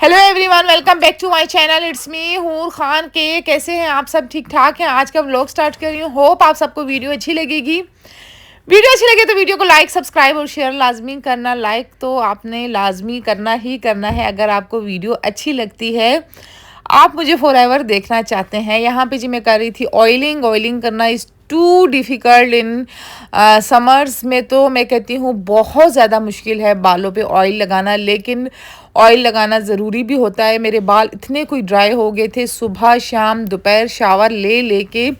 Hello everyone, welcome back to my channel. It's me Hoor Khan के। कैसे हैं आप सब? ठीक ठाक हैं। आज का व्लॉग स्टार्ट कर रही हूँ। होप आप सबको वीडियो अच्छी लगेगी। वीडियो अच्छी लगे तो वीडियो को लाइक, सब्सक्राइब और शेयर लाजमी करना। लाइक तो आपने लाजमी करना ही करना है अगर आपको वीडियो अच्छी लगती है, आप मुझे फॉरएवर देखना चाहते हैं। यहाँ पे जी मैं कर रही थी ऑयलिंग। ऑयलिंग करना is too difficult in summers में, तो मैं कहती हूँ बहुत ज़्यादा मुश्किल है बालों पे ऑयल लगाना, लेकिन ऑयल लगाना ज़रूरी भी होता है। मेरे बाल इतने कोई ड्राई हो गए थे, सुबह शाम दोपहर शावर ले लेके,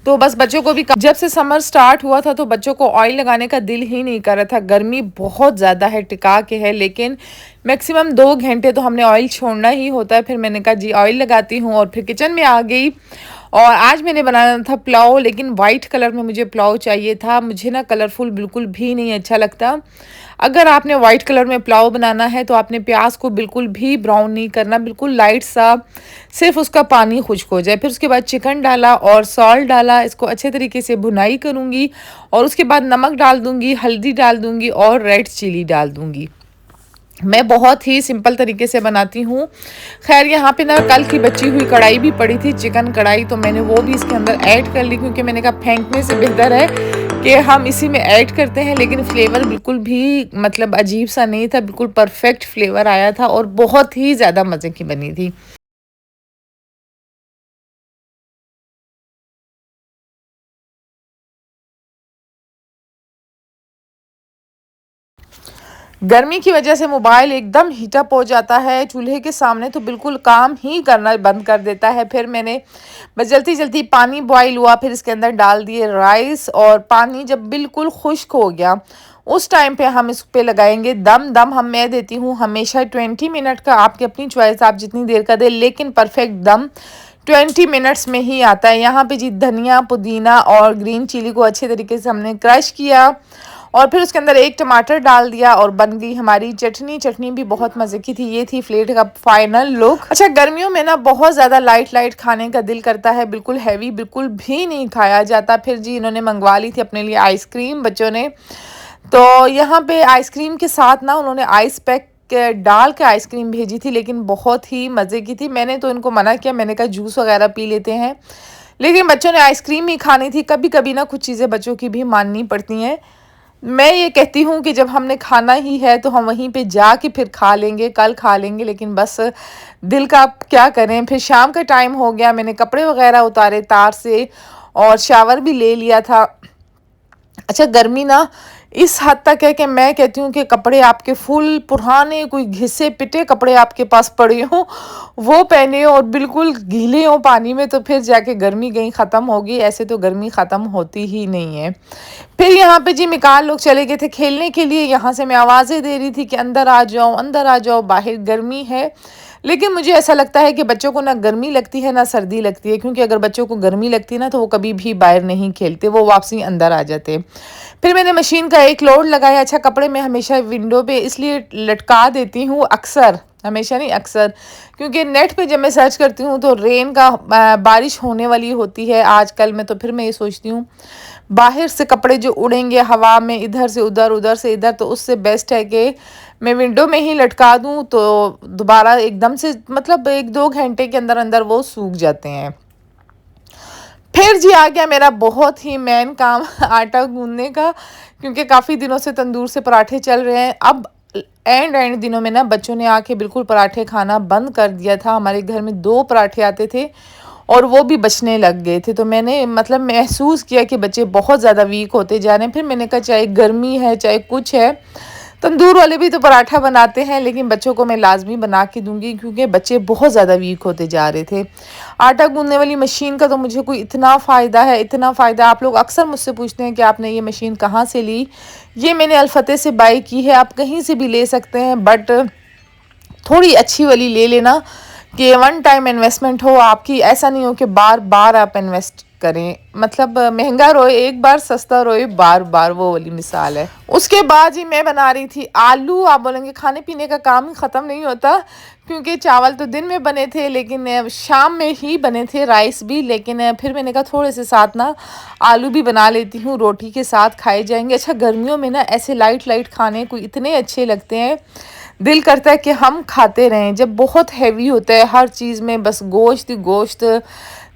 तो बस बच्चों को भी जब से समर स्टार्ट हुआ था तो बच्चों को ऑयल लगाने का दिल ही नहीं कर रहा था। गर्मी बहुत ज़्यादा है, टिका के है, लेकिन मैक्सिमम 2 घंटे तो हमने ऑयल छोड़ना ही होता है। फिर मैंने कहा जी ऑयल लगाती हूँ और फिर किचन में आ गई। और आज मैंने बनाना था पुलाव, लेकिन वाइट कलर में मुझे पुलाव चाहिए था। मुझे ना कलरफुल बिल्कुल भी नहीं अच्छा लगता। अगर आपने वाइट कलर में पुलाव बनाना है तो आपने प्याज को बिल्कुल भी ब्राउन नहीं करना, बिल्कुल लाइट सा, सिर्फ उसका पानी खुश्क हो जाए। फिर उसके बाद चिकन डाला और सॉल्ट डाला, इसको अच्छे तरीके से भुनाई करूँगी और उसके बाद नमक डाल दूँगी, हल्दी डाल दूँगी और रेड चिली डाल दूँगी। मैं बहुत ही सिंपल तरीके से बनाती हूँ। खैर यहाँ पे ना कल की बची हुई कढ़ाई भी पड़ी थी, चिकन कढ़ाई, तो मैंने वो भी इसके अंदर ऐड कर ली, क्योंकि मैंने कहा फेंकने से बेहतर है कि हम इसी में ऐड करते हैं। लेकिन फ्लेवर बिल्कुल भी मतलब अजीब सा नहीं था, बिल्कुल परफेक्ट फ्लेवर आया था और बहुत ही ज़्यादा मज़े की बनी थी। गर्मी की वजह से मोबाइल एकदम हीटअप हो जाता है चूल्हे के सामने, तो बिल्कुल काम ही करना बंद कर देता है। फिर मैंने बस जल्दी जल्दी पानी बॉईल हुआ, फिर इसके अंदर डाल दिए राइस, और पानी जब बिल्कुल खुश्क हो गया उस टाइम पे हम इस पे लगाएंगे दम। दम हम मैं देती हूँ हमेशा 20 मिनट का, आपकी अपनी चॉइस, आप जितनी देर का दे, लेकिन परफेक्ट दम 20 मिनट्स में ही आता है। यहाँ पे जी धनिया, पुदीना और ग्रीन चिली को अच्छे तरीके से हमने क्रश किया और फिर उसके अंदर एक टमाटर डाल दिया और बन गई हमारी चटनी। चटनी भी बहुत मज़े की थी। ये थी प्लेट का फाइनल लुक। अच्छा, गर्मियों में ना बहुत ज़्यादा लाइट लाइट खाने का दिल करता है, बिल्कुल हैवी बिल्कुल भी नहीं खाया जाता। फिर जी इन्होंने मंगवा ली थी अपने लिए आइसक्रीम, बच्चों ने। तो यहाँ पे आइसक्रीम के साथ ना उन्होंने आइस पैक डाल के आइसक्रीम भेजी थी, लेकिन बहुत ही मज़े की थी। मैंने तो इनको मना किया, मैंने कहा जूस वगैरह पी लेते हैं, लेकिन बच्चों ने आइसक्रीम ही खानी थी। कभी कभी ना कुछ चीज़ें बच्चों की भी माननी पड़ती हैं। मैं ये कहती हूँ कि जब हमने खाना ही है तो हम वहीं पे जाके फिर खा लेंगे, कल खा लेंगे, लेकिन बस दिल का आप क्या करें। फिर शाम का टाइम हो गया, मैंने कपड़े वगैरह उतारे तार से और शावर भी ले लिया था। अच्छा, गर्मी ना इस हद तक है कि मैं कहती हूँ कि कपड़े आपके फुल पुराने, कोई घिसे पिटे कपड़े आपके पास पड़े हों वो पहने और बिल्कुल गीले हों पानी में, तो फिर जाके गर्मी कहीं ख़त्म होगी। ऐसे तो गर्मी ख़त्म होती ही नहीं है। फिर यहाँ पे जी मिकाल लोग चले गए थे खेलने के लिए। यहाँ से मैं आवाज़ें दे रही थी कि अंदर आ जाओ, अंदर आ जाओ, बाहर गर्मी है। लेकिन मुझे ऐसा लगता है कि बच्चों को ना गर्मी लगती है ना सर्दी लगती है, क्योंकि अगर बच्चों को गर्मी लगती है ना तो वो कभी भी बाहर नहीं खेलते, वो वापसी अंदर आ जाते। फिर मैंने मशीन का एक लोड लगाया। अच्छा, कपड़े मैं हमेशा विंडो पे इसलिए लटका देती हूँ, अक्सर, हमेशा नहीं अक्सर, क्योंकि नेट पे जब मैं सर्च करती हूँ तो रेन का बारिश होने वाली होती है आजकल में, तो फिर मैं ये सोचती हूँ बाहर से कपड़े जो उड़ेंगे हवा में इधर से उधर, उधर से इधर, तो उससे बेस्ट है कि मैं विंडो में ही लटका दूँ, तो दोबारा एकदम से मतलब 1-2 घंटे के अंदर अंदर वो सूख जाते हैं। फिर जी आ गया मेरा बहुत ही मेन काम आटा गूंदने का, क्योंकि काफ़ी दिनों से तंदूर से पराठे चल रहे हैं। अब एंड दिनों में ना बच्चों ने आके बिल्कुल पराठे खाना बंद कर दिया था। हमारे घर में 2 पराठे आते थे और वो भी बचने लग गए थे, तो मैंने मतलब महसूस किया कि बच्चे बहुत ज़्यादा वीक होते जा रहे हैं। फिर मैंने कहा चाहे गर्मी है चाहे कुछ है, तंदूर वाले भी तो पराठा बनाते हैं, लेकिन बच्चों को मैं लाजमी बना के दूंगी, क्योंकि बच्चे बहुत ज़्यादा वीक होते जा रहे थे। आटा गूंदने वाली मशीन का तो मुझे कोई इतना फ़ायदा है, इतना फ़ायदा। आप लोग अक्सर मुझसे पूछते हैं कि आपने ये मशीन कहाँ से ली। ये मैंने अल-फतेह से बाय की है, आप कहीं से भी ले सकते हैं, बट थोड़ी अच्छी वाली ले लेना कि वन टाइम इन्वेस्टमेंट हो आपकी, ऐसा नहीं हो कि बार बार आप इन्वेस्ट करें। मतलब महंगा रोए एक बार, सस्ता रोए बार बार, वो वाली मिसाल है। उसके बाद ही मैं बना रही थी आलू। आप बोलेंगे खाने पीने का काम ही ख़त्म नहीं होता, क्योंकि चावल तो दिन में बने थे, लेकिन शाम में ही बने थे, राइस भी। लेकिन फिर मैंने कहा थोड़े से साथ ना आलू भी बना लेती हूँ, रोटी के साथ खाए जाएंगे। अच्छा, गर्मियों में ना ऐसे लाइट लाइट खाने को इतने अच्छे लगते हैं। दिल करता है कि हम खाते रहें। जब बहुत हैवी होता है हर चीज़ में, बस गोश्त ही गोश्त,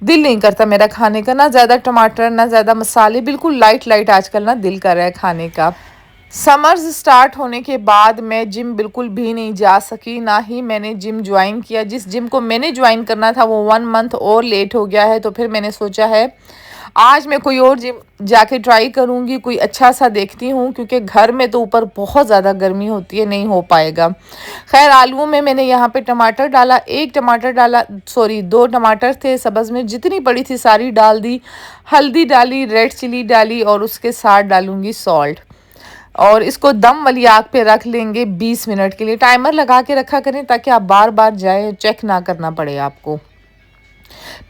दिल नहीं करता मेरा खाने का, ना ज़्यादा टमाटर ना ज़्यादा मसाले, बिल्कुल लाइट लाइट आजकल ना दिल कर रहा है खाने का। समर्स स्टार्ट होने के बाद मैं जिम बिल्कुल भी नहीं जा सकी, ना ही मैंने जिम ज्वाइन किया। जिस जिम को मैंने ज्वाइन करना था वो 1 मंथ और लेट हो गया है, तो फिर मैंने सोचा है आज मैं कोई और जिम जाके ट्राई करूँगी, कोई अच्छा सा देखती हूँ, क्योंकि घर में तो ऊपर बहुत ज़्यादा गर्मी होती है, नहीं हो पाएगा। खैर आलूओं में मैंने यहाँ पे टमाटर डाला, एक टमाटर डाला, सॉरी 2 टमाटर थे, सब्ज़ में जितनी पड़ी थी सारी डाल दी, हल्दी डाली, रेड चिली डाली और उसके साथ डालूँगी सॉल्ट। और इसको दम वाली आग पे रख लेंगे 20 मिनट के लिए। टाइमर लगा के रखा करें ताकि आप बार बार जाए चेक ना करना पड़े आपको।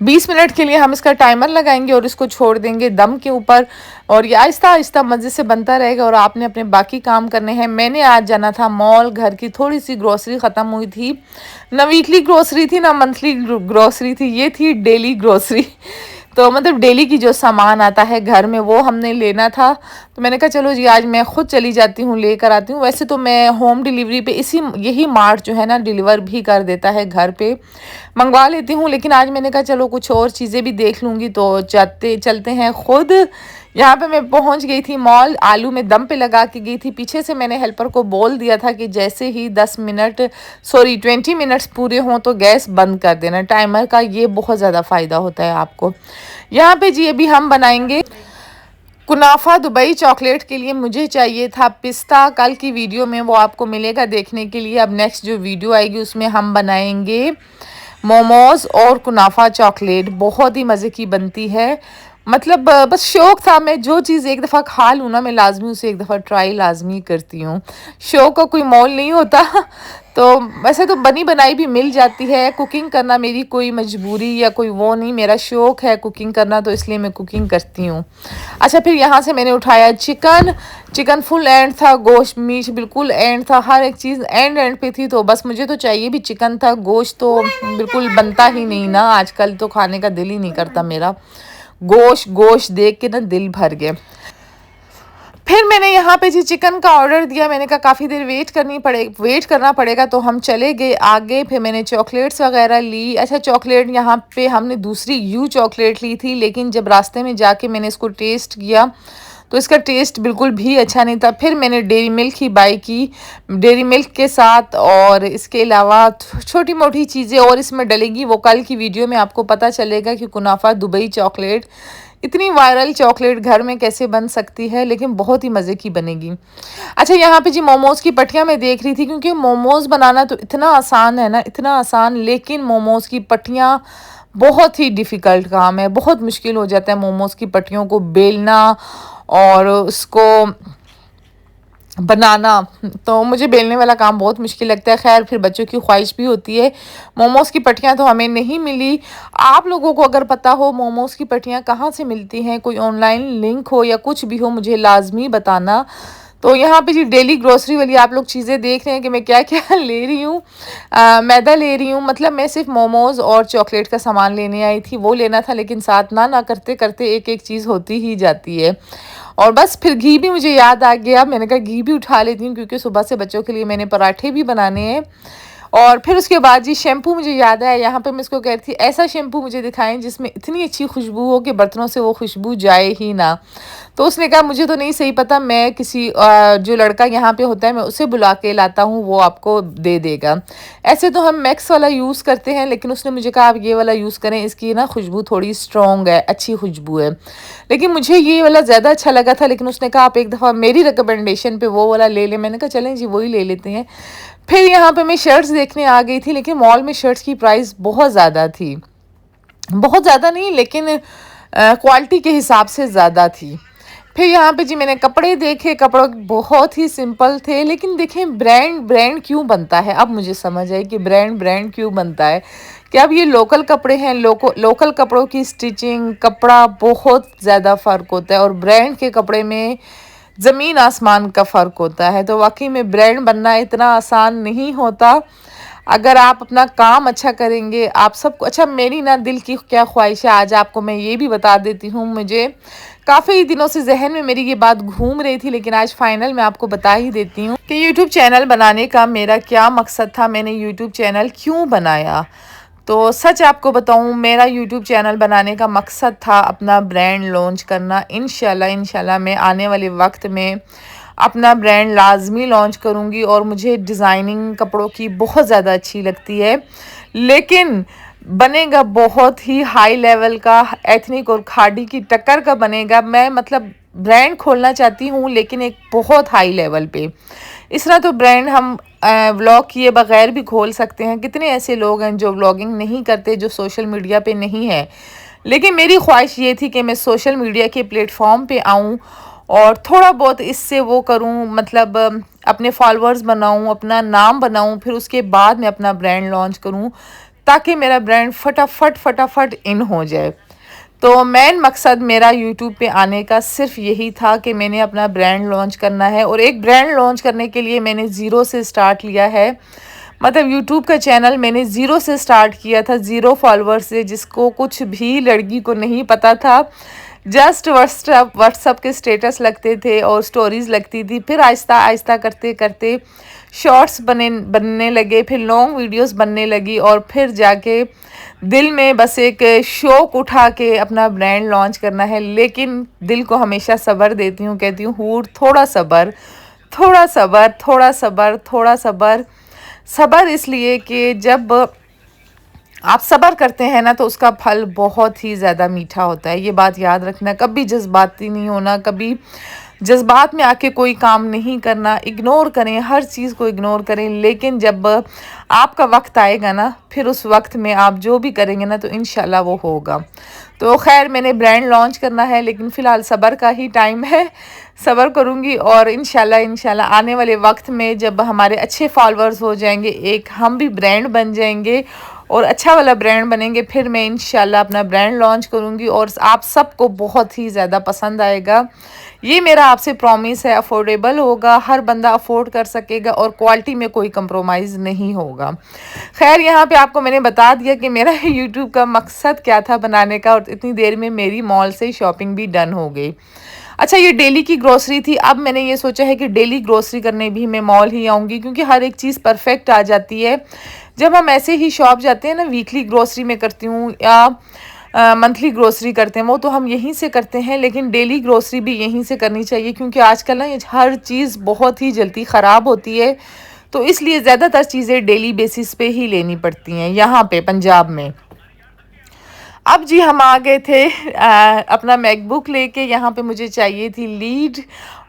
20 मिनट के लिए हम इसका टाइमर लगाएंगे और इसको छोड़ देंगे दम के ऊपर, और ये आहिस्ता आहिस्ता मज़े से बनता रहेगा और आपने अपने बाकी काम करने हैं। मैंने आज जाना था मॉल, घर की थोड़ी सी ग्रोसरी ख़त्म हुई थी, ना वीकली ग्रोसरी थी ना मंथली ग्रोसरी थी, ये थी डेली ग्रोसरी। तो मतलब डेली की जो सामान आता है घर में वो हमने लेना था, तो मैंने कहा चलो जी आज मैं ख़ुद चली जाती हूँ, लेकर आती हूँ। वैसे तो मैं होम डिलीवरी पे यही मार्ट जो है ना डिलीवर भी कर देता है, घर पे मंगवा लेती हूँ, लेकिन आज मैंने कहा चलो कुछ और चीज़ें भी देख लूँगी, तो चलते हैं खुद। यहाँ पे मैं पहुँच गई थी मॉल, आलू में दम पे लगा के गई थी। पीछे से मैंने हेल्पर को बोल दिया था कि जैसे ही 20 मिनट्स पूरे हों तो गैस बंद कर देना। टाइमर का ये बहुत ज़्यादा फ़ायदा होता है आपको। यहाँ पे जी अभी हम बनाएंगे कुनाफा। दुबई चॉकलेट के लिए मुझे चाहिए था पिस्ता। कल की वीडियो में वो आपको मिलेगा देखने के लिए। अब नेक्स्ट जो वीडियो आएगी उसमें हम बनाएंगे मोमोज़ और कुनाफा चॉकलेट। बहुत ही मज़े की बनती है। मतलब बस शौक़ था, मैं जो चीज़ एक दफ़ा खा लूँ ना मैं लाजमी उसे एक दफ़ा ट्राई लाजमी करती हूँ। शौक़ का कोई मोल नहीं होता। तो वैसे तो बनी बनाई भी मिल जाती है। कुकिंग करना मेरी कोई मजबूरी या कोई वो नहीं, मेरा शौक़ है कुकिंग करना, तो इसलिए मैं कुकिंग करती हूँ। अच्छा फिर यहाँ से मैंने उठाया चिकन फुल एंड था, गोश्त मीट बिल्कुल एंड था, हर एक चीज़ एंड पे थी। तो बस मुझे तो चाहिए भी चिकन था, गोश्त तो बिल्कुल बनता ही नहीं ना, आजकल तो खाने का दिल ही नहीं करता मेरा। गोश्त देख के ना दिल भर गया। फिर मैंने यहाँ पे जी चिकन का ऑर्डर दिया। मैंने कहा काफ़ी देर वेट करना पड़ेगा, तो हम चले गए आगे। फिर मैंने चॉकलेट्स वगैरह ली। अच्छा चॉकलेट यहाँ पे हमने दूसरी यू चॉकलेट ली थी, लेकिन जब रास्ते में जाके मैंने इसको टेस्ट किया तो इसका टेस्ट बिल्कुल भी अच्छा नहीं था। फिर मैंने डेयरी मिल्क ही बाई की, डेयरी मिल्क के साथ, और इसके अलावा छोटी मोटी चीज़ें और इसमें डलेगी, वो कल की वीडियो में आपको पता चलेगा कि कुनाफा दुबई चॉकलेट, इतनी वायरल चॉकलेट घर में कैसे बन सकती है, लेकिन बहुत ही मज़े की बनेगी। अच्छा यहाँ पे जी मोमोज़ की पट्टियाँ मैं देख रही थी, क्योंकि मोमोज़ बनाना तो इतना आसान है ना, इतना आसान, लेकिन मोमोज़ की पट्टियाँ बहुत ही डिफ़िकल्ट काम है। बहुत मुश्किल हो जाता है मोमोज़ की पट्टियों को बेलना और उसको बनाना। तो मुझे बेलने वाला काम बहुत मुश्किल लगता है। खैर फिर बच्चों की ख्वाहिश भी होती है। मोमोज़ की पट्टियाँ तो हमें नहीं मिली। आप लोगों को अगर पता हो मोमोज़ की पट्टियाँ कहाँ से मिलती हैं, कोई ऑनलाइन लिंक हो या कुछ भी हो, मुझे लाजमी बताना। तो यहाँ पे जी डेली ग्रोसरी वाली आप लोग चीज़ें देख रहे हैं कि मैं क्या क्या ले रही हूँ। मैदा ले रही हूँ, मतलब मैं सिर्फ मोमोज़ और चॉकलेट का सामान लेने आई थी, वो लेना था, लेकिन साथ ना करते करते एक एक चीज़ होती ही जाती है। और बस फिर घी भी मुझे याद आ गया, मैंने कहा घी भी उठा लेती हूँ, क्योंकि सुबह से बच्चों के लिए मैंने पराठे भी बनाने हैं। और फिर उसके बाद जी शैम्पू मुझे याद आया। यहाँ पे मैं इसको कह रही थी ऐसा शैम्पू मुझे दिखाएं जिसमें इतनी अच्छी खुशबू हो कि बर्तनों से वो खुशबू जाए ही ना। तो उसने कहा मुझे तो नहीं सही पता, मैं किसी जो लड़का यहाँ पे होता है मैं उसे बुला के लाता हूँ, वो आपको दे देगा। ऐसे तो हम मैक्स वाला यूज़ करते हैं, लेकिन उसने मुझे कहा आप ये वाला यूज़ करें, इसकी ना खुशबू थोड़ी स्ट्रॉन्ग है, अच्छी खुशबू है। लेकिन मुझे ये वाला ज़्यादा अच्छा लगा था, लेकिन उसने कहा आप एक दफ़ा मेरी रिकमेंडेशन पे वो वाला ले लें। मैंने कहा चलें जी वही ले लेते हैं। फिर यहाँ पे मैं शर्ट्स देखने आ गई थी, लेकिन मॉल में शर्ट्स की प्राइस बहुत ज़्यादा थी। बहुत ज़्यादा नहीं, लेकिन क्वालिटी के हिसाब से ज़्यादा थी। फिर यहाँ पे जी मैंने कपड़े देखे, कपड़े बहुत ही सिंपल थे, लेकिन देखें ब्रांड क्यों बनता है। अब मुझे समझ आई कि ब्रांड क्यों बनता है। कि अब ये लोकल कपड़े हैं, लोकल कपड़ों की स्टिचिंग, कपड़ा बहुत ज़्यादा फ़र्क होता है, और ब्रांड के कपड़े में ज़मीन आसमान का फ़र्क होता है। तो वाकई में ब्रांड बनना इतना आसान नहीं होता। अगर आप अपना काम अच्छा करेंगे, आप सबको अच्छा, मेरी ना दिल की क्या ख्वाहिश है आज आपको मैं ये भी बता देती हूँ। मुझे काफ़ी दिनों से ज़हन में मेरी ये बात घूम रही थी, लेकिन आज फाइनल मैं आपको बता ही देती हूँ कि यूट्यूब चैनल बनाने का मेरा क्या मकसद था, मैंने यूट्यूब चैनल क्यों बनाया। तो सच आपको बताऊँ, मेरा यूट्यूब चैनल बनाने का मकसद था अपना ब्रांड लॉन्च करना। इंशाल्लाह मैं आने वाले वक्त में अपना ब्रांड लाज़मी लॉन्च करूँगी। और मुझे डिज़ाइनिंग कपड़ों की बहुत ज़्यादा अच्छी लगती है, लेकिन बनेगा बहुत ही हाई लेवल का, एथनिक और खादी की टक्कर का बनेगा। मैं मतलब ब्रांड खोलना चाहती हूँ, लेकिन एक बहुत हाई लेवल पे। इस तरह तो ब्रांड हम व्लॉग किए बगैर भी खोल सकते हैं। कितने ऐसे लोग हैं जो व्लॉगिंग नहीं करते, जो सोशल मीडिया पे नहीं है, लेकिन मेरी ख्वाहिश ये थी कि मैं सोशल मीडिया के प्लेटफॉर्म पे आऊँ और थोड़ा बहुत इससे वो करूँ, मतलब अपने फॉलोअर्स बनाऊँ, अपना नाम बनाऊँ, फिर उसके बाद मैं अपना ब्रांड लॉन्च करूँ, ताकि मेरा ब्रांड फटाफट इन हो जाए। तो मेन मकसद मेरा यूट्यूब पे आने का सिर्फ यही था कि मैंने अपना ब्रांड लॉन्च करना है। और एक ब्रांड लॉन्च करने के लिए मैंने ज़ीरो से स्टार्ट लिया है। मतलब यूट्यूब का चैनल मैंने ज़ीरो से स्टार्ट किया था, ज़ीरो फॉलोअर्स से, जिसको कुछ भी लड़की को नहीं पता था। जस्ट व्हाट्सअप के स्टेटस लगते थे और स्टोरीज़ लगती थी। फिर आहिस्ता आहिस्ता करते करते शॉर्ट्स बनने लगे, फिर लॉन्ग वीडियोस बनने लगी, और फिर जाके दिल में बस एक शौक़ उठा के अपना ब्रांड लॉन्च करना है। लेकिन दिल को हमेशा सब्र देती हूँ, कहती हूँ हूर, थोड़ा सब्र, थोड़ा सब्र, थोड़ा सब्र, थोड़ा सब्र। सब्र इसलिए कि जब आप सब्र करते हैं ना, तो उसका फल बहुत ही ज़्यादा मीठा होता है। ये बात याद रखना, कभी जज्बाती नहीं होना, कभी जज्बात में आके कोई काम नहीं करना, इग्नोर करें, हर चीज़ को इग्नोर करें। लेकिन जब आपका वक्त आएगा ना, फिर उस वक्त में आप जो भी करेंगे ना, तो इंशाल्लाह वो होगा। तो खैर, मैंने ब्रांड लॉन्च करना है, लेकिन फ़िलहाल सब्र का ही टाइम है। सब्र करूँगी और इंशाल्लाह आने वाले वक्त में जब हमारे अच्छे फॉलोअर्स हो जाएंगे, एक हम भी ब्रांड बन जाएंगे और अच्छा वाला ब्रांड बनेंगे, फिर मैं इंशाल्लाह अपना ब्रांड लॉन्च करूँगी और आप सबको बहुत ही ज़्यादा पसंद आएगा। ये मेरा आपसे प्रॉमिस है। अफोर्डेबल होगा, हर बंदा अफोर्ड कर सकेगा, और क्वालिटी में कोई कंप्रोमाइज़ नहीं होगा। खैर, यहाँ पे आपको मैंने बता दिया कि मेरा यूट्यूब का मकसद क्या था बनाने का, और इतनी देर में मेरी मॉल से शॉपिंग भी डन हो गई। अच्छा, ये डेली की ग्रोसरी थी। अब मैंने ये सोचा है कि डेली ग्रोसरी करने भी मैं मॉल ही आऊँगी, क्योंकि हर एक चीज़ परफेक्ट आ जाती है। जब हम ऐसे ही शॉप जाते हैं ना, वीकली ग्रोसरी में करती हूँ या मंथली ग्रोसरी करते हैं, वो तो हम यहीं से करते हैं, लेकिन डेली ग्रोसरी भी यहीं से करनी चाहिए, क्योंकि आजकल ना ये हर चीज़ बहुत ही जल्दी ख़राब होती है। तो इसलिए ज़्यादातर चीज़ें डेली बेसिस पे ही लेनी पड़ती हैं यहाँ पे पंजाब में। अब जी हम आ गए थे अपना मैकबुक लेके। यहाँ पे मुझे चाहिए थी लीड,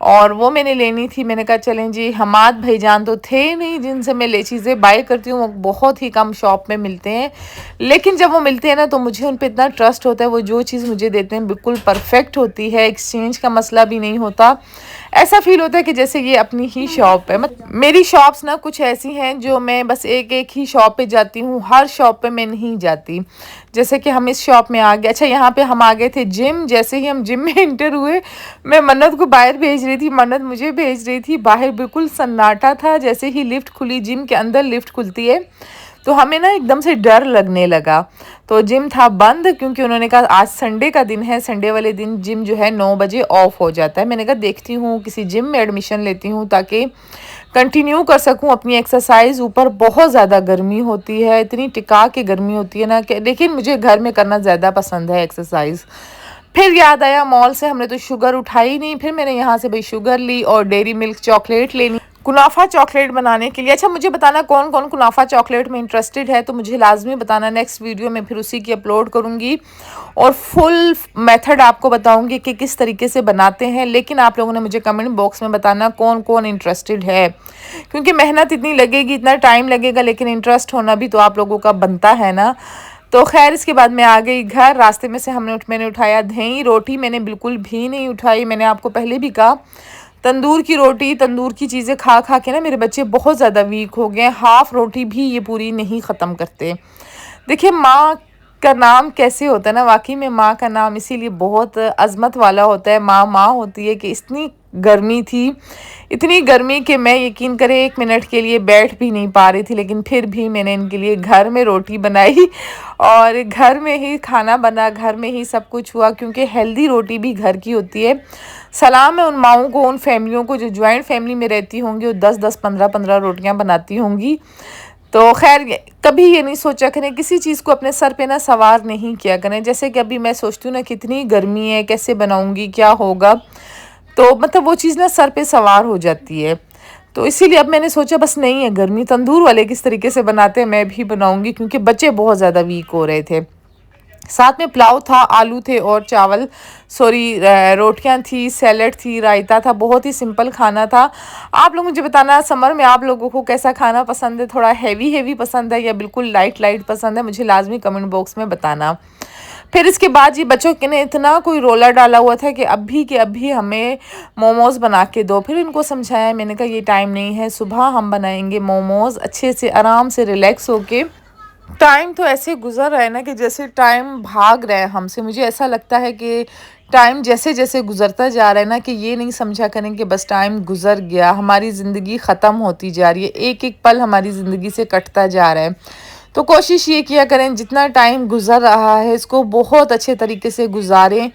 और वो मैंने लेनी थी। मैंने कहा चलें जी, हमाद भाईजान तो थे नहीं जिनसे मैं ले चीज़ें बाय करती हूँ, वो बहुत ही कम शॉप में मिलते हैं, लेकिन जब वो मिलते हैं ना, तो मुझे उन पर इतना ट्रस्ट होता है। वो जो चीज़ मुझे देते हैं बिल्कुल परफेक्ट होती है, एक्सचेंज का मसला भी नहीं होता। ऐसा फील होता है कि जैसे ये अपनी ही शॉप है। मेरी शॉप्स ना कुछ ऐसी हैं जो मैं बस एक एक ही शॉप पे जाती हूँ, हर शॉप पे मैं नहीं जाती। जैसे कि हम इस शॉप में आ गए। अच्छा, यहाँ पे हम आ गए थे जिम। जैसे ही हम जिम में इंटर हुए, मैं मन्नत को बाहर भेज रही थी, मन्नत मुझे भेज रही थी। बाहर बिल्कुल सन्नाटा था। जैसे ही लिफ्ट खुली, जिम के अंदर लिफ्ट खुलती है, तो हमें ना एकदम से डर लगने लगा। तो जिम था बंद, क्योंकि उन्होंने कहा आज संडे का दिन है, संडे वाले दिन जिम जो है 9 बजे ऑफ हो जाता है। मैंने कहा देखती हूँ किसी जिम में एडमिशन लेती हूँ, ताकि कंटिन्यू कर सकूँ अपनी एक्सरसाइज। ऊपर बहुत ज़्यादा गर्मी होती है, इतनी टिका के गर्मी होती है ना कि, लेकिन मुझे घर में करना ज़्यादा पसंद है एक्सरसाइज। फिर याद आया, मॉल से हमने तो शुगर उठाई नहीं। फिर मैंने यहाँ से भाई शुगर ली और डेयरी मिल्क चॉकलेट लेनी कुनाफा चॉकलेट बनाने के लिए। अच्छा, मुझे बताना कौन कौन कुनाफा चॉकलेट में इंटरेस्टेड है, तो मुझे लाजमी बताना। नेक्स्ट वीडियो में फिर उसी की अपलोड करूँगी और फुल मेथड आपको बताऊँगी कि किस तरीके से बनाते हैं। लेकिन आप लोगों ने मुझे कमेंट बॉक्स में बताना कौन कौन इंटरेस्टेड है, क्योंकि मेहनत इतनी लगेगी, इतना टाइम लगेगा, लेकिन इंटरेस्ट होना भी तो आप लोगों का बनता है ना। तो खैर, इसके बाद मैं आ गई घर। रास्ते में से मैंने उठाया दही। रोटी मैंने बिल्कुल भी नहीं उठाई। मैंने आपको पहले भी कहा, तंदूर की रोटी, तंदूर की चीज़ें खा खा के ना मेरे बच्चे बहुत ज़्यादा वीक हो गए। हाफ़ रोटी भी ये पूरी नहीं ख़त्म करते। देखिए, माँ का नाम कैसे होता है ना, वाकई में माँ का नाम इसीलिए बहुत अज़मत वाला होता है। माँ माँ होती है कि इतनी गर्मी थी, इतनी गर्मी कि मैं यकीन करें 1 मिनट के लिए बैठ भी नहीं पा रही थी, लेकिन फिर भी मैंने इनके लिए घर में रोटी बनाई और घर में ही खाना बना, घर में ही सब कुछ हुआ, क्योंकि हेल्दी रोटी भी घर की होती है। सलाम है उन माओं को, उन फैमिलियों को जो जॉइंट फैमिली में रहती होंगी और 10-10, 15-15 रोटियां बनाती होंगी। तो खैर कभी ये नहीं सोचा करें, किसी चीज़ को अपने सर पे ना सवार नहीं किया करें। जैसे कि अभी मैं सोचती हूँ ना कितनी गर्मी है, कैसे बनाऊंगी, क्या होगा, तो मतलब वो चीज़ ना सर पे सवार हो जाती है। तो इसीलिए अब मैंने सोचा बस नहीं है गर्मी, तंदूर वाले किस तरीके से बनाते हैं मैं भी बनाऊंगी, क्योंकि बच्चे बहुत ज़्यादा वीक हो रहे थे। साथ में पुलाव था, आलू थे और चावल, सॉरी रोटियां थी, सैलेड थी, रायता था। बहुत ही सिंपल खाना था। आप लोग मुझे बताना समर में आप लोगों को कैसा खाना पसंद है, थोड़ा हैवी हैवी पसंद है या बिल्कुल लाइट लाइट पसंद है, मुझे लाजमी कमेंट बॉक्स में बताना। फिर इसके बाद ये बच्चों के ने इतना कोई रोला डाला हुआ था कि अभी के अभी हमें मोमोज़ बना के दो। फिर इनको समझाया, मैंने कहा ये टाइम नहीं है, सुबह हम बनाएंगे मोमोज़ अच्छे से आराम से रिलैक्स होके। टाइम तो ऐसे गुजर रहा है ना कि जैसे टाइम भाग रहा है हमसे। मुझे ऐसा लगता है कि टाइम जैसे जैसे गुजरता जा रहा है ना, कि ये नहीं समझा करें कि बस टाइम गुजर गया, हमारी ज़िंदगी ख़त्म होती जा रही है, एक एक पल हमारी ज़िंदगी से कटता जा रहा है। तो कोशिश ये किया करें जितना टाइम गुजर रहा है इसको बहुत अच्छे तरीके से गुजारें,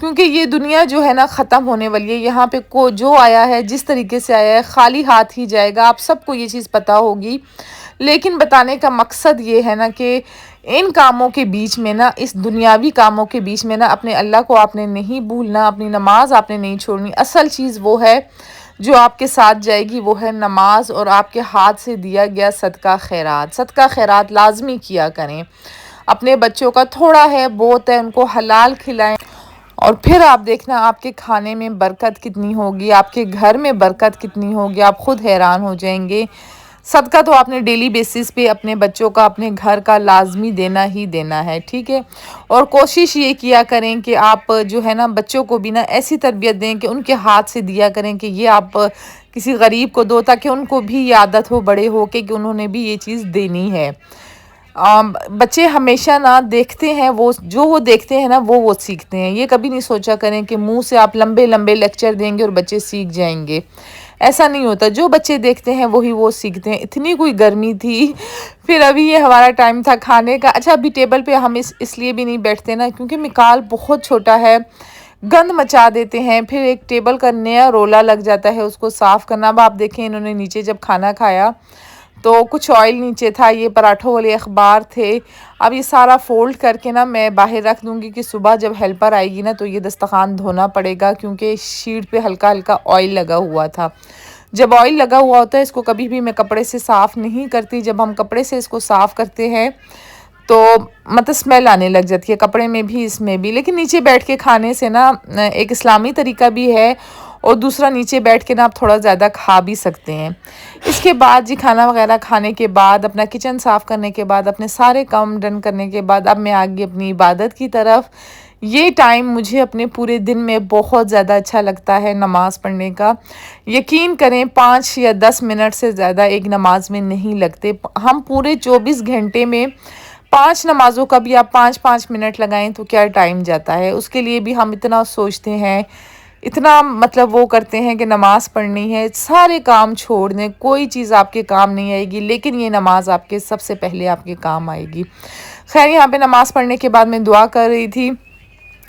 क्योंकि ये दुनिया जो है ना ख़त्म होने वाली है। यहाँ पे को जो आया है जिस तरीके से आया है खाली हाथ ही जाएगा, आप सबको ये चीज़ पता होगी। लेकिन बताने का मकसद ये है ना कि इन कामों के बीच में ना, इस दुनियावी कामों के बीच में ना, अपने अल्लाह को आपने नहीं भूलना, अपनी नमाज आपने नहीं छोड़नी। असल चीज़ वो है जो आपके साथ जाएगी, वो है नमाज और आपके हाथ से दिया गया सदका खैरात। सदका खैरात लाजमी किया करें। अपने बच्चों का थोड़ा है बहुत है उनको हलाल खिलाएं, और फिर आप देखना आपके खाने में बरकत कितनी होगी, आपके घर में बरकत कितनी होगी, आप खुद हैरान हो जाएंगे। सदका तो आपने डेली बेसिस पे अपने बच्चों का, अपने घर का लाजमी देना ही देना है, ठीक है। और कोशिश ये किया करें कि आप जो है ना बच्चों को भी ना ऐसी तरबियत दें कि उनके हाथ से दिया करें, कि ये आप किसी गरीब को दो, ताकि उनको भी ये आदत हो बड़े हो के कि उन्होंने भी ये चीज़ देनी है। बच्चे हमेशा ना देखते हैं, वो जो वो देखते हैं ना वो सीखते हैं। ये कभी नहीं सोचा करें कि मुंह से आप लंबे लंबे लेक्चर देंगे और बच्चे सीख जाएंगे, ऐसा नहीं होता। जो बच्चे देखते हैं वही वो सीखते हैं। इतनी कोई गर्मी थी, फिर अभी ये हमारा टाइम था खाने का। अच्छा अभी टेबल पे हम इसलिए भी नहीं बैठते ना, क्योंकि मिकाल बहुत छोटा है, गंद मचा देते हैं, फिर एक टेबल का नया रोला लग जाता है उसको साफ़ करना। अब आप देखें इन्होंने नीचे जब खाना खाया तो कुछ ऑयल नीचे था, ये पराठों वाले अखबार थे। अब ये सारा फ़ोल्ड करके ना मैं बाहर रख दूँगी कि सुबह जब हेल्पर आएगी ना तो ये दस्तरखान धोना पड़ेगा, क्योंकि शीट पे हल्का हल्का ऑयल लगा हुआ था। जब ऑयल लगा हुआ होता है इसको कभी भी मैं कपड़े से साफ़ नहीं करती। जब हम कपड़े से इसको साफ़ करते हैं तो मतलब स्मेल आने लग जाती है कपड़े में भी, इसमें भी। लेकिन नीचे बैठ के खाने से ना एक इस्लामी तरीका भी है, और दूसरा नीचे बैठ के ना आप थोड़ा ज़्यादा खा भी सकते हैं। इसके बाद जी खाना वगैरह खाने के बाद, अपना किचन साफ़ करने के बाद, अपने सारे काम डन करने के बाद अब मैं आ गई अपनी इबादत की तरफ। ये टाइम मुझे अपने पूरे दिन में बहुत ज़्यादा अच्छा लगता है नमाज़ पढ़ने का। यकीन करें 5 या 10 मिनट से ज़्यादा एक नमाज में नहीं लगते। हम पूरे 24 घंटे में 5 नमाज़ों का भी आप 5-5 मिनट लगाएं तो क्या टाइम जाता है। उसके लिए भी हम इतना सोचते हैं, इतना मतलब वो करते हैं कि नमाज़ पढ़नी है, सारे काम छोड़ दें, कोई चीज़ आपके काम नहीं आएगी, लेकिन ये नमाज आपके सबसे पहले आपके काम आएगी। खैर यहाँ पे नमाज़ पढ़ने के बाद मैं दुआ कर रही थी।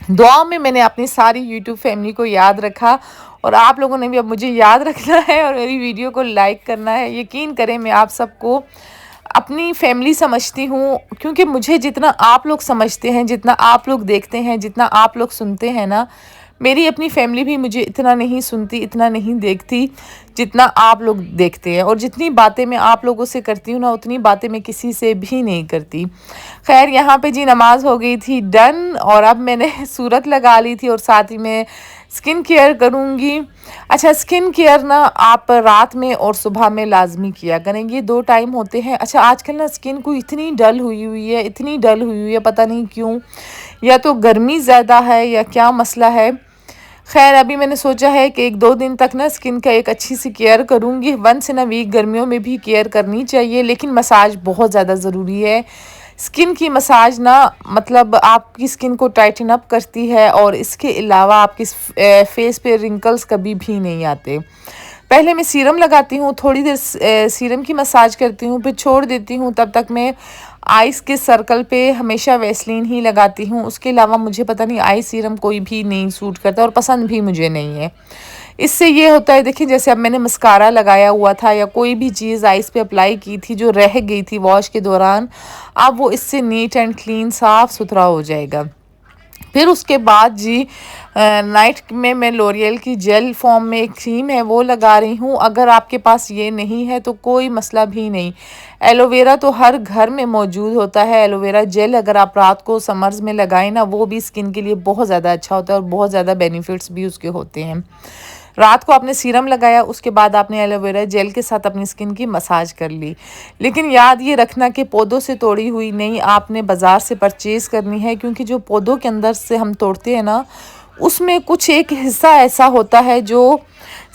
दुआ में मैंने अपनी सारी यूट्यूब फैमिली को याद रखा, और आप लोगों ने भी अब मुझे याद रखना है और मेरी वीडियो को लाइक करना है। यकीन करें मैं आप सबको अपनी फैमिली समझती हूँ, क्योंकि मुझे जितना आप लोग समझते हैं, जितना आप लोग देखते हैं, जितना आप लोग सुनते हैं ना, मेरी अपनी फैमिली भी मुझे इतना नहीं सुनती, इतना नहीं देखती जितना आप लोग देखते हैं। और जितनी बातें मैं आप लोगों से करती हूँ ना, उतनी बातें मैं किसी से भी नहीं करती। खैर यहाँ पे जी नमाज हो गई थी डन, और अब मैंने सूरत लगा ली थी और साथ ही में स्किन केयर करूँगी। अच्छा स्किन केयर ना आप रात में और सुबह में लाजमी किया करें, ये 2 टाइम होते हैं। अच्छा आजकल ना स्किन को इतनी डल हुई हुई है, इतनी डल हुई हुई है, पता नहीं क्यों, या तो गर्मी ज़्यादा है या क्या मसला है। खैर अभी मैंने सोचा है कि 1-2 दिन तक ना स्किन का एक अच्छी सी केयर करूँगी। वंस इन अ वीक गर्मियों में भी केयर करनी चाहिए, लेकिन मसाज बहुत ज़्यादा ज़रूरी है। स्किन की मसाज ना मतलब आपकी स्किन को टाइटन अप करती है और इसके अलावा आपकी फेस पे रिंकल्स कभी भी नहीं आते। पहले मैं सीरम लगाती हूँ, थोड़ी देर सीरम की मसाज करती हूँ, फिर छोड़ देती हूँ। तब तक मैं आइस के सर्कल पे हमेशा वैसलीन ही लगाती हूँ। उसके अलावा मुझे पता नहीं आई सीरम कोई भी नहीं सूट करता और पसंद भी मुझे नहीं है। इससे ये होता है, देखिए जैसे अब मैंने मस्कारा लगाया हुआ था या कोई भी चीज़ आइस पे अप्लाई की थी जो रह गई थी वॉश के दौरान, अब वो इससे नीट एंड क्लीन साफ़ सुथरा हो जाएगा। फिर उसके बाद जी नाइट में मैं लॉरियल की जेल फॉर्म में एक क्रीम है वो लगा रही हूँ। अगर आपके पास ये नहीं है तो कोई मसला भी नहीं, एलोवेरा तो हर घर में मौजूद होता है। एलोवेरा जेल अगर आप रात को समर्स में लगाएं ना, वो भी स्किन के लिए बहुत ज़्यादा अच्छा होता है और बहुत ज़्यादा बेनिफिट्स भी उसके होते हैं। रात को आपने सीरम लगाया, उसके बाद आपने एलोवेरा जेल के साथ अपनी स्किन की मसाज कर ली। लेकिन याद ये रखना कि पौधों से तोड़ी हुई नहीं, आपने बाज़ार से परचेज़ करनी है, क्योंकि जो पौधों के अंदर से हम तोड़ते हैं ना, उसमें कुछ एक हिस्सा ऐसा होता है जो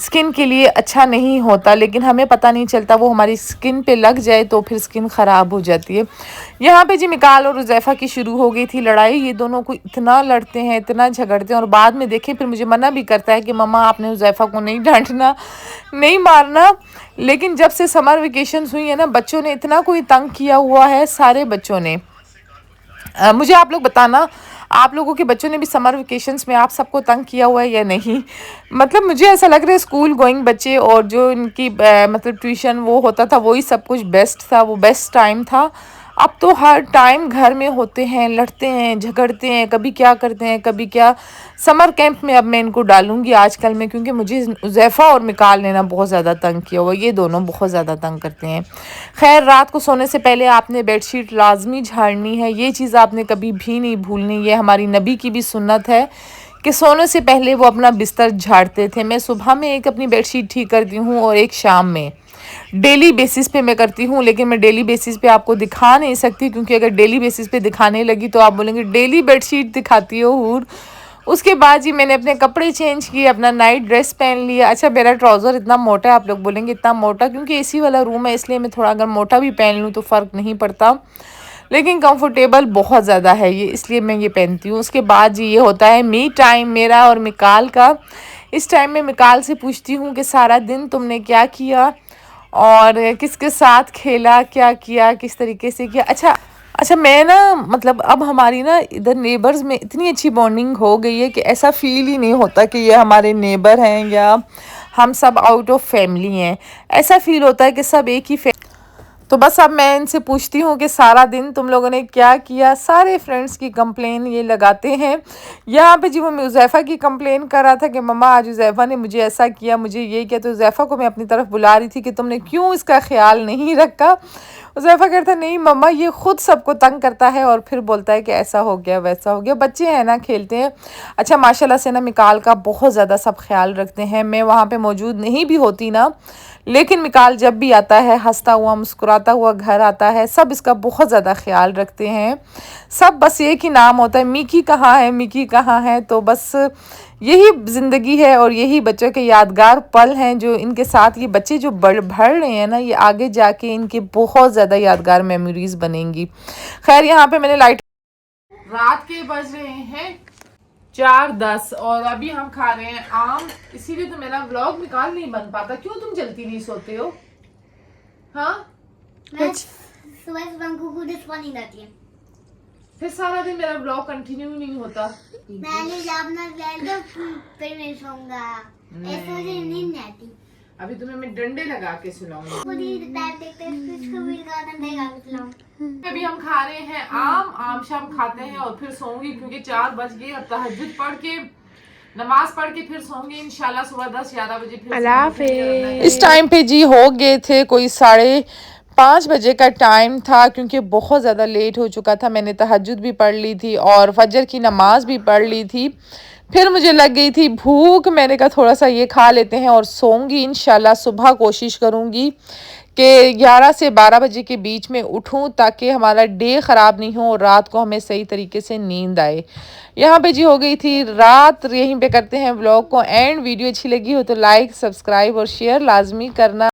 स्किन के लिए अच्छा नहीं होता, लेकिन हमें पता नहीं चलता। वो हमारी स्किन पे लग जाए तो फिर स्किन ख़राब हो जाती है। यहाँ पे जी मिकाल और हुज़ैफ़ा की शुरू हो गई थी लड़ाई। ये दोनों को इतना लड़ते हैं, इतना झगड़ते हैं, और बाद में देखें फिर मुझे मना भी करता है कि मम्मा आपने हुज़ैफ़ा को नहीं डांटना, नहीं मारना। लेकिन जब से समर वेकेशंस हुई है ना, बच्चों ने इतना कोई तंग किया हुआ है, सारे बच्चों ने। मुझे आप लोग बताना, आप लोगों के बच्चों ने भी समर वेकेशंस में आप सबको तंग किया हुआ है या नहीं? मतलब मुझे ऐसा लग रहा है स्कूल गोइंग बच्चे और जो इनकी मतलब ट्यूशन वो होता था, वही सब कुछ बेस्ट था, वो बेस्ट टाइम था। अब तो हर टाइम घर में होते हैं, लड़ते हैं, झगड़ते हैं, कभी क्या करते हैं, कभी क्या। समर कैंप में अब मैं इनको डालूंगी आजकल में, क्योंकि मुझे हुज़ैफ़ा और मिकाल ने ना बहुत ज़्यादा तंग किया हुआ, ये दोनों बहुत ज़्यादा तंग करते हैं। खैर, रात को सोने से पहले आपने बेडशीट लाजमी झाड़नी है, ये चीज़ आपने कभी भी नहीं भूलनी। ये हमारी नबी की भी सुन्नत है कि सोने से पहले वो अपना बिस्तर झाड़ते थे। मैं सुबह में एक अपनी बेडशीट ठीक करती हूँ और एक शाम में। डेली बेसिस पे मैं करती हूँ, लेकिन मैं डेली बेसिस पे आपको दिखा नहीं सकती, क्योंकि अगर डेली बेसिस पे दिखाने लगी तो आप बोलेंगे डेली बेडशीट दिखाती हो हूर। उसके बाद जी मैंने अपने कपड़े चेंज किए, अपना नाइट ड्रेस पहन लिया। अच्छा, मेरा ट्राउज़र इतना मोटा है, आप लोग बोलेंगे इतना मोटा, क्योंकि एसी वाला रूम है, इसलिए मैं थोड़ा अगर मोटा भी पहन लूँ तो फ़र्क नहीं पड़ता, लेकिन कंफर्टेबल बहुत ज़्यादा है ये, इसलिए मैं ये पहनती हूँ। उसके बाद जी ये होता है मी टाइम मेरा और मिकाल का। इस टाइम में मिकाल से पूछती हूँ कि सारा दिन तुमने क्या किया और किसके साथ खेला, क्या किया, किस तरीके से किया। अच्छा अच्छा, मैं ना मतलब अब हमारी ना इधर नेबर्स में इतनी अच्छी बॉन्डिंग हो गई है कि ऐसा फील ही नहीं होता कि ये हमारे नेबर हैं या हम सब आउट ऑफ फैमिली हैं। ऐसा फील होता है कि सब एक ही। तो बस अब मैं इनसे पूछती हूँ कि सारा दिन तुम लोगों ने क्या किया। सारे फ्रेंड्स की कंप्लेन ये लगाते हैं। यहाँ पे जी वो हुज़ैफ़ा की कंप्लेन कर रहा था कि मम्मा आज हुज़ैफ़ा ने मुझे ऐसा किया, मुझे ये किया। तो हुज़ैफ़ा को मैं अपनी तरफ बुला रही थी कि तुमने क्यों इसका ख्याल नहीं रखा। हुज़ैफ़ा कहता नहीं मम्मा, ये खुद सबको तंग करता है और फिर बोलता है कि ऐसा हो गया वैसा हो गया। बच्चे हैं ना, खेलते हैं। अच्छा, माशाल्लाह से ना मिकाल का बहुत ज़्यादा सब ख्याल रखते हैं। मैं वहाँ पे मौजूद नहीं भी होती ना, लेकिन मिकाल जब भी आता है हंसता हुआ मुस्कुराता हुआ घर आता है। सब इसका बहुत ज़्यादा ख्याल रखते हैं। सब बस एक ही नाम होता है, मिकी कहाँ है, मिकी कहाँ है। तो बस यही ज़िंदगी है और यही बच्चों के यादगार पल हैं जो इनके साथ ये बच्चे जो बढ़ रहे हैं ना, ये आगे जाके इनके बहुत ज़्यादा यादगार मेमोरीज बनेंगी। खैर, यहाँ पे मैंने लाइट, रात के बज रहे हैं 4:10 और अभी हम खा रहे हैं आम। इसीलिए तो मेरा व्लॉग निकाल नहीं बन पाता। क्यों तुम जल्दी नहीं सोते हो? हाँ, सुबह सुबह को नींद आती है, फिर सारा दिन मेरा व्लॉग कंटिन्यू नहीं होता। मैंने जब ना ले लो फिर मैं सोऊंगा, ऐसे मुझे नींद नहीं आती। अभी तुम्हें मैं डंडे लगा के सुनाऊंगी। पूरी टाइम देखते हैं, कुछ भी गाना नहीं गा के सुनाऊं। अभी हम खा रहे हैं आम शाम खाते हैं और फिर सोऊंगी, क्योंकि 4 बज गए। और तहज्जुद पढ़ के नमाज पढ़ के फिर सोऊंगी इंशाल्लाह। सुबह 10-11 बजे फिर अल्लाह हाफिज़। इस टाइम पे जी हो गए थे कोई 5:30 बजे का टाइम था, क्योंकि बहुत ज़्यादा लेट हो चुका था। मैंने तहज्जुद भी पढ़ ली थी और फजर की नमाज भी पढ़ ली थी। फिर मुझे लग गई थी भूख, मैंने कहा थोड़ा सा ये खा लेते हैं और सोऊंगी इंशाल्लाह। सुबह कोशिश करूँगी कि 11 से 12 बजे के बीच में उठूं, ताकि हमारा डे ख़राब नहीं हो और रात को हमें सही तरीके से नींद आए। यहाँ पे जी हो गई थी रात। यहीं पे करते हैं व्लॉग को एंड। वीडियो अच्छी लगी हो तो लाइक, सब्सक्राइब और शेयर लाजमी करना।